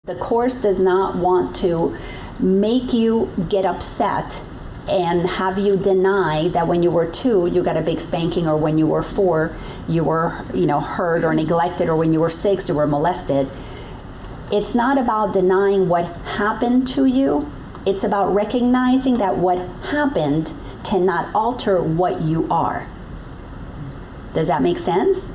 The Course does not want to make you get upset and have you deny that when you were 2, you got a big spanking, or when you were 4, you were, hurt or neglected, or when you were 6, you were molested. It's not about denying what happened to you. It's about recognizing that what happened cannot alter what you are. Does that make sense?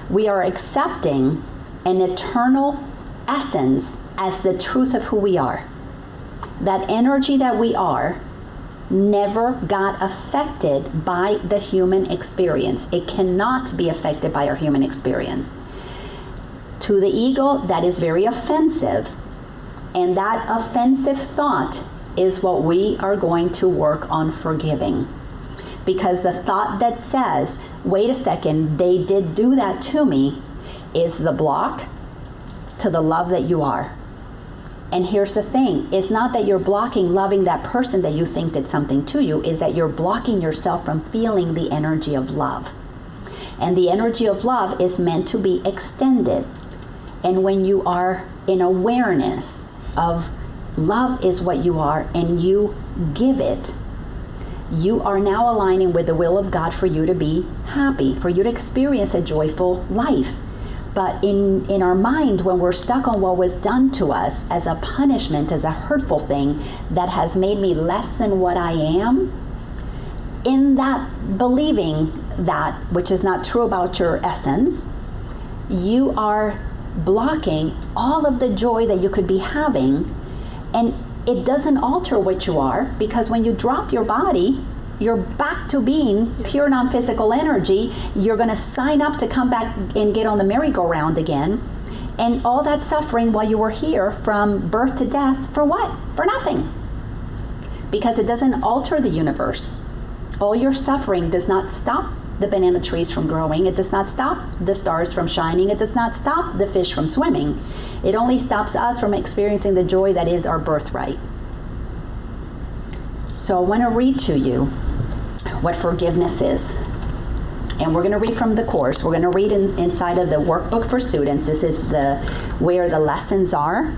We are accepting an eternal essence as the truth of who we are. That energy that we are never got affected by the human experience. It cannot be affected by our human experience. To the ego, that is very offensive. And that offensive thought is what we are going to work on forgiving. Because the thought that says, wait a second, they did do that to me, is the block to the love that you are. And here's the thing, it's not that you're blocking loving that person that you think did something to you, is that you're blocking yourself from feeling the energy of love. And the energy of love is meant to be extended. And when you are in awareness of love is what you are and you give it, you are now aligning with the will of God for you to be happy, for you to experience a joyful life. But in our mind, when we're stuck on what was done to us as a punishment, as a hurtful thing that has made me less than what I am, in that believing that, which is not true about your essence, you are blocking all of the joy that you could be having. And it doesn't alter what you are, because when you drop your body, you're back to being pure non-physical energy. You're going to sign up to come back and get on the merry-go-round again. And all that suffering while you were here from birth to death, for what? For nothing. Because it doesn't alter the universe. All your suffering does not stop the banana trees from growing. It does not stop the stars from shining. It does not stop the fish from swimming. It only stops us from experiencing the joy that is our birthright. So I want to read to you what forgiveness is. And we're going to read from the Course. We're going to read inside of the workbook for students. This is where the lessons are.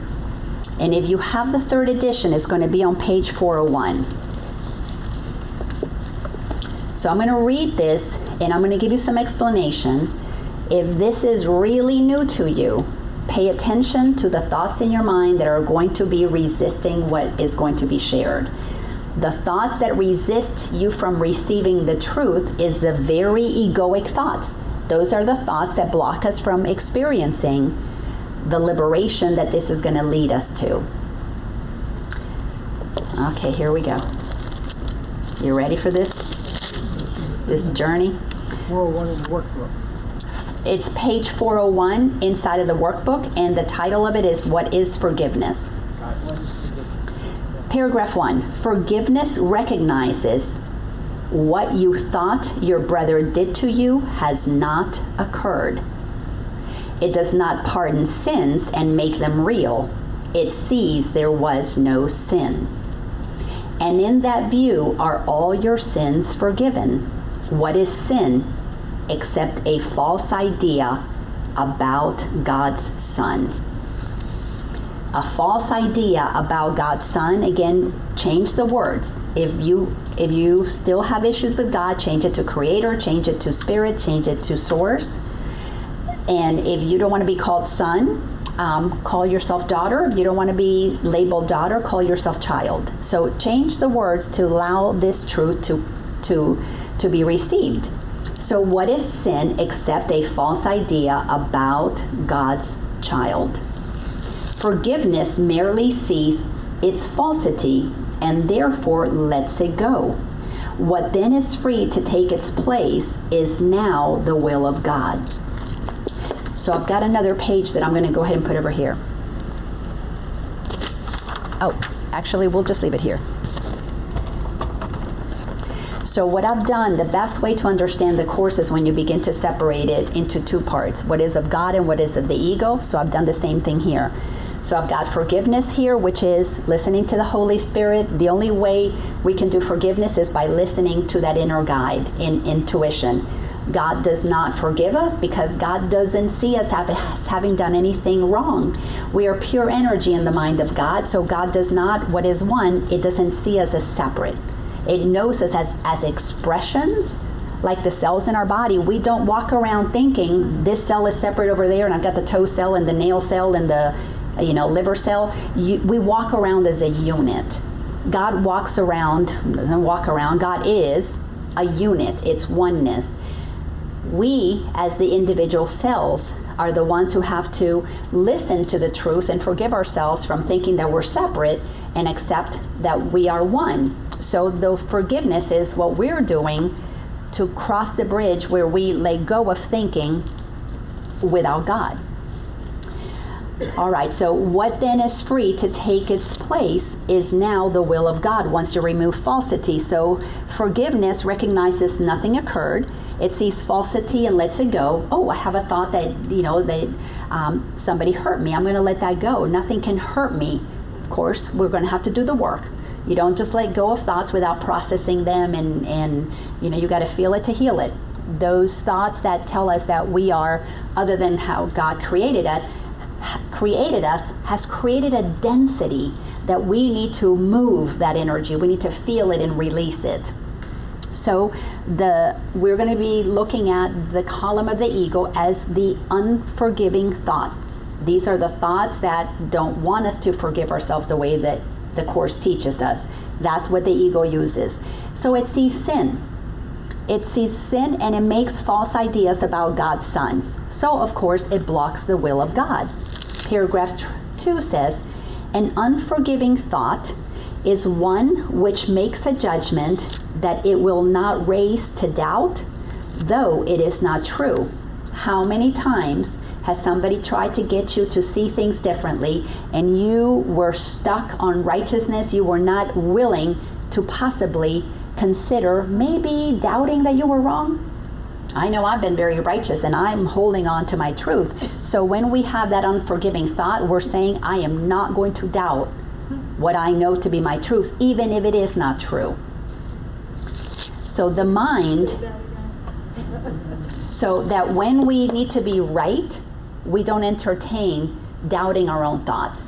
And if you have the 3rd edition, it's going to be on page 401. So I'm going to read this, and I'm going to give you some explanation. If this is really new to you, pay attention to the thoughts in your mind that are going to be resisting what is going to be shared. The thoughts that resist you from receiving the truth is the very egoic thoughts. Those are the thoughts that block us from experiencing the liberation that this is going to lead us to. Okay, here we go. You ready for this journey? 401 in the workbook. It's page 401 inside of the workbook, and the title of it is What is Forgiveness? Paragraph 1. Forgiveness recognizes what you thought your brother did to you has not occurred. It does not pardon sins and make them real. It sees there was no sin. And in that view are all your sins forgiven. What is sin except a false idea about God's Son? A false idea about God's Son. Again, change the words. If you still have issues with God, change it to Creator, change it to Spirit, change it to Source. And if you don't want to be called son, call yourself daughter. If you don't want to be labeled daughter, call yourself child. So change the words to allow this truth to be received. So what is sin except a false idea about God's child? Forgiveness merely sees its falsity and therefore lets it go. What then is free to take its place is now the will of God. So I've got another page that I'm going to go ahead and put over here. Oh, actually, we'll just leave it here. So what I've done, the best way to understand the Course is when you begin to separate it into 2 parts. What is of God and what is of the ego. So I've done the same thing here. So I've got forgiveness here, which is listening to the Holy Spirit. The only way we can do forgiveness is by listening to that inner guide, in intuition. God does not forgive us because God doesn't see us as having done anything wrong. We are pure energy in the mind of God, so God does not, what is one, it doesn't see us as separate. It knows us as expressions, like the cells in our body. We don't walk around thinking this cell is separate over there and I've got the toe cell and the nail cell and the liver cell. We walk around as a unit. God God is a unit. It's oneness. We, as the individual cells, are the ones who have to listen to the truth and forgive ourselves from thinking that we're separate and accept that we are one. So the forgiveness is what we're doing to cross the bridge where we let go of thinking without God. All right, so what then is free to take its place is now the will of God, wants to remove falsity. So forgiveness recognizes nothing occurred. It sees falsity and lets it go. Oh, I have a thought that, somebody hurt me. I'm going to let that go. Nothing can hurt me. Of course, we're going to have to do the work. You don't just let go of thoughts without processing them and you got to feel it to heal it. Those thoughts that tell us that we are, other than how God created us, has created a density that we need to move that energy. We need to feel it and release it. So we're going to be looking at the column of the ego as the unforgiving thoughts. These are the thoughts that don't want us to forgive ourselves the way that the Course teaches us. That's what the ego uses. So it sees sin. It sees sin and it makes false ideas about God's Son. So, of course, it blocks the will of God. Paragraph 2 says, an unforgiving thought is one which makes a judgment that it will not raise to doubt, though it is not true. How many times has somebody tried to get you to see things differently and you were stuck on righteousness? You were not willing to possibly consider maybe doubting that you were wrong? I know I've been very righteous and I'm holding on to my truth. So when we have that unforgiving thought, we're saying, I am not going to doubt what I know to be my truth, even if it is not true. So the mind, so that when we need to be right, we don't entertain doubting our own thoughts.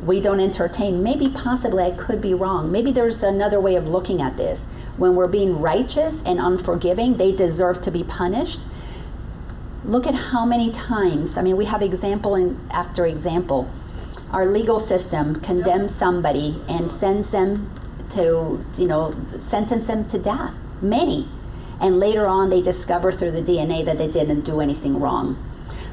We don't entertain, maybe possibly I could be wrong. Maybe there's another way of looking at this. When we're being righteous and unforgiving, they deserve to be punished. Look at how many times, we have example after example. Our legal system condemns somebody and sends them to, sentence them to death. Many. And later on they discover through the DNA that they didn't do anything wrong.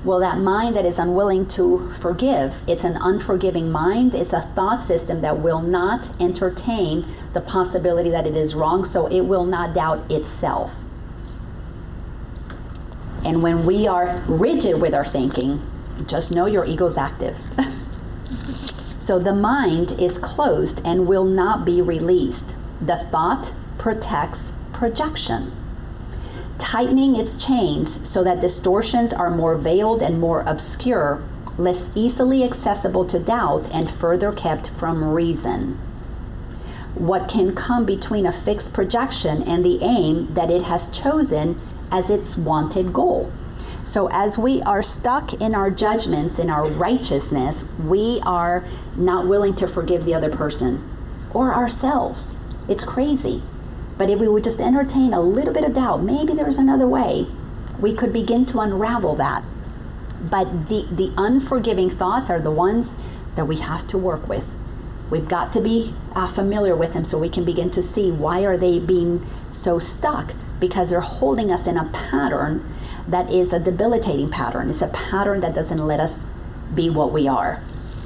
Well, that mind that is unwilling to forgive, it's an unforgiving mind. It's a thought system that will not entertain the possibility that it is wrong, so it will not doubt itself. And when we are rigid with our thinking, just know your ego's active. So the mind is closed and will not be released. The thought protects projection, tightening its chains so that distortions are more veiled and more obscure, less easily accessible to doubt, and further kept from reason. What can come between a fixed projection and the aim that it has chosen as its wanted goal? So as we are stuck in our judgments, in our righteousness, we are not willing to forgive the other person or ourselves. It's crazy. But if we would just entertain a little bit of doubt, maybe there's another way, we could begin to unravel that. But the unforgiving thoughts are the ones that we have to work with. We've got to be familiar with them so we can begin to see why are they being so stuck, because they're holding us in a pattern that is a debilitating pattern. It's a pattern that doesn't let us be what we are.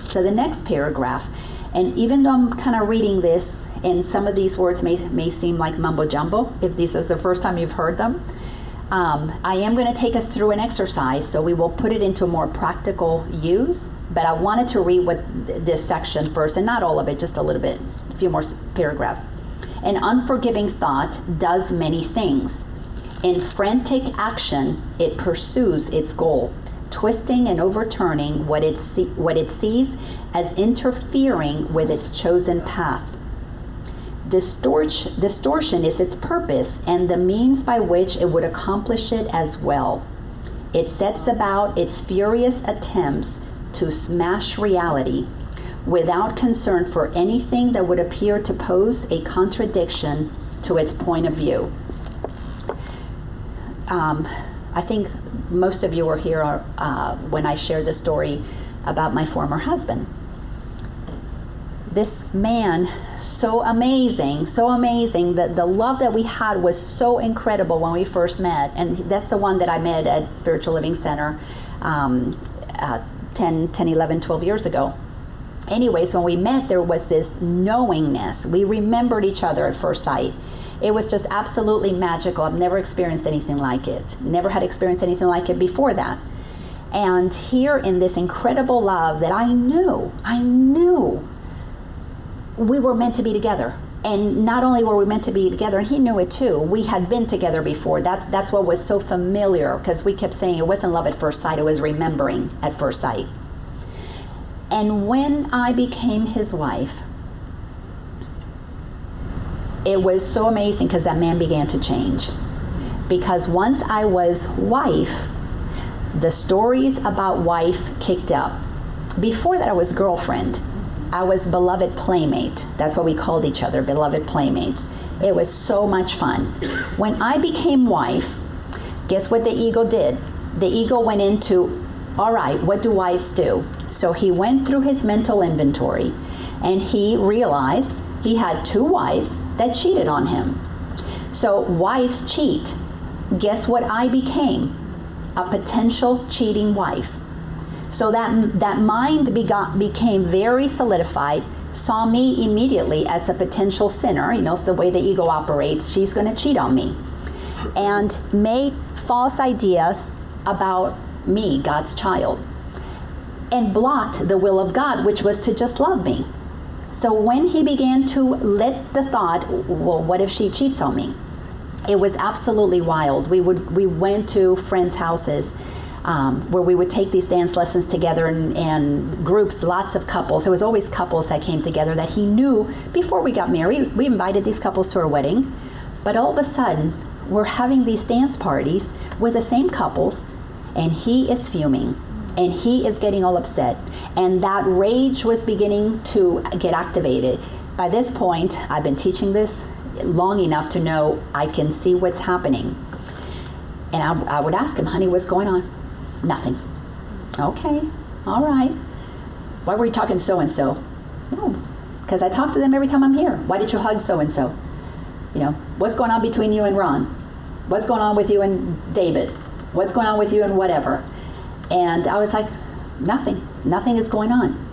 So the next paragraph, and even though I'm kind of reading this, and some of these words may seem like mumbo jumbo, if this is the first time you've heard them, I am going to take us through an exercise, so we will put it into more practical use. But I wanted to read this section first, and not all of it, just a little bit, a few more paragraphs. An unforgiving thought does many things. In frantic action, it pursues its goal, twisting and overturning what it sees as interfering with its chosen path. Distortion is its purpose and the means by which it would accomplish it as well. It sets about its furious attempts to smash reality without concern for anything that would appear to pose a contradiction to its point of view. I think most of you were here when I shared the story about my former husband. This man, so amazing, that the love that we had was so incredible when we first met. And that's the one that I met at Spiritual Living Center 10, 11, 12 years ago. Anyways, when we met, there was this knowingness. We remembered each other at first sight. It was just absolutely magical. I've never experienced anything like it. Never had experienced anything like it before that. And here in this incredible love that I knew we were meant to be together. And not only were we meant to be together, he knew it too. We had been together before. That's what was so familiar, because we kept saying it wasn't love at first sight, it was remembering at first sight. And when I became his wife, it was so amazing because that man began to change. Because once I was wife, the stories about wife kicked up. Before that, I was girlfriend. I was beloved playmate. That's what we called each other, beloved playmates. It was so much fun. When I became wife, guess what the ego did? The ego went into, all right, what do wives do? So he went through his mental inventory and he realized he had 2 wives that cheated on him. So wives cheat. Guess what I became? A potential cheating wife. So that mind became very solidified, saw me immediately as a potential sinner. It's the way the ego operates. She's going to cheat on me. And made false ideas about me, God's child. And blocked the will of God, which was to just love me. So when he began to let the thought, well, what if she cheats on me? It was absolutely wild. We went to friends' houses where we would take these dance lessons together and groups, lots of couples. There was always couples that came together that he knew before we got married. We invited these couples to our wedding. But all of a sudden, we're having these dance parties with the same couples, and he is fuming. And he is getting all upset. And that rage was beginning to get activated. By this point, I've been teaching this long enough to know I can see what's happening. And I would ask him, honey, what's going on? Nothing. Okay, all right. Why were you talking so-and-so? No, because I talk to them every time I'm here. Why did you hug so-and-so? What's going on between you and Ron? What's going on with you and David? What's going on with you and whatever? And I was like, nothing is going on.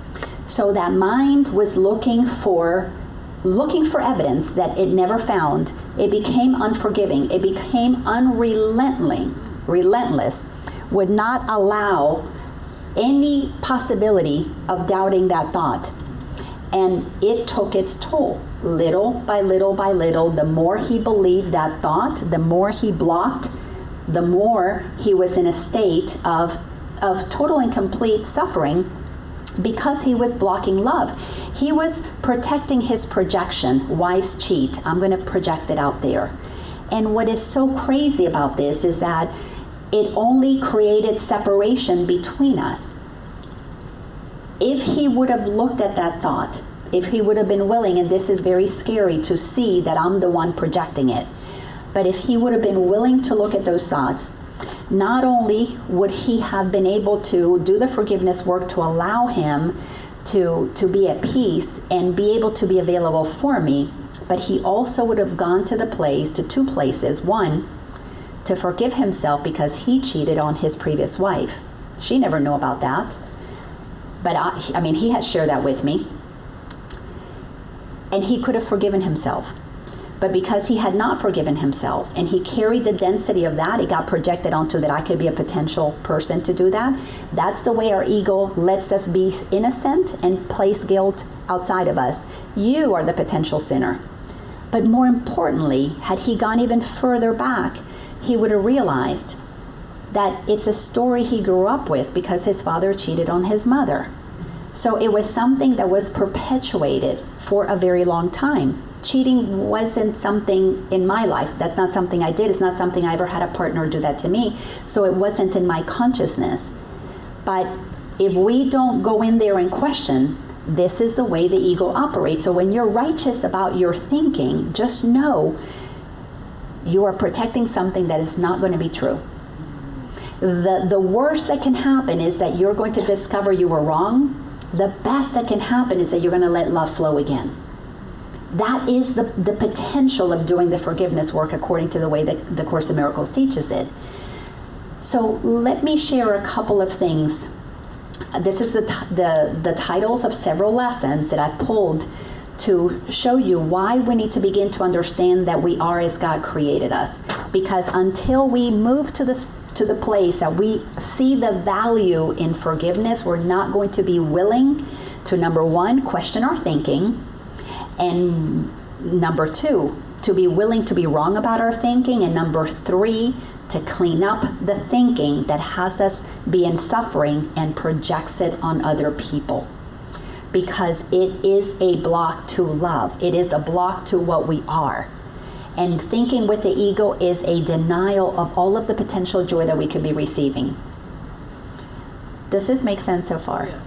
So that mind was looking for evidence that it never found. It became unforgiving. It became relentless, would not allow any possibility of doubting that thought. And it took its toll. Little by little by little, the more he believed that thought, the more he blocked, the more he was in a state of total and complete suffering, because he was blocking love. He was protecting his projection. Wives cheat. I'm going to project it out there. And what is so crazy about this is that it only created separation between us. If he would have looked at that thought, if he would have been willing, and this is very scary to see that I'm the one projecting it, but if he would have been willing to look at those thoughts, not only would he have been able to do the forgiveness work to allow him to be at peace and be able to be available for me, but he also would have gone to 2 places. One, to forgive himself because he cheated on his previous wife. She never knew about that. But he had shared that with me. And he could have forgiven himself. But because he had not forgiven himself and he carried the density of that, it got projected onto that I could be a potential person to do that. That's the way our ego lets us be innocent and place guilt outside of us. You are the potential sinner. But more importantly, had he gone even further back, he would have realized that it's a story he grew up with because his father cheated on his mother. So it was something that was perpetuated for a very long time. cheating wasn't something in my life. That's not something I did. It's not something I ever had a partner do that to me. So it wasn't in my consciousness. But if we don't go in there and question, this is the way the ego operates. So when you're righteous about your thinking, just know you are protecting something that is not going to be true. The worst that can happen is that you're going to discover you were wrong. The best that can happen is that you're going to let love flow again. That is the potential of doing the forgiveness work according to the way that the Course in Miracles teaches it. So let me share a couple of things. This is the titles of several lessons that I've pulled to show you why we need to begin to understand that we are as God created us. Because until we move to the place that we see the value in forgiveness, we're not going to be willing to, number one, question our thinking, and number two, to be willing to be wrong about our thinking, and number three, to clean up the thinking that has us be in suffering and projects it on other people. Because it is a block to love. It is a block to what we are. And thinking with the ego is a denial of all of the potential joy that we could be receiving. Does this make sense so far? Yeah.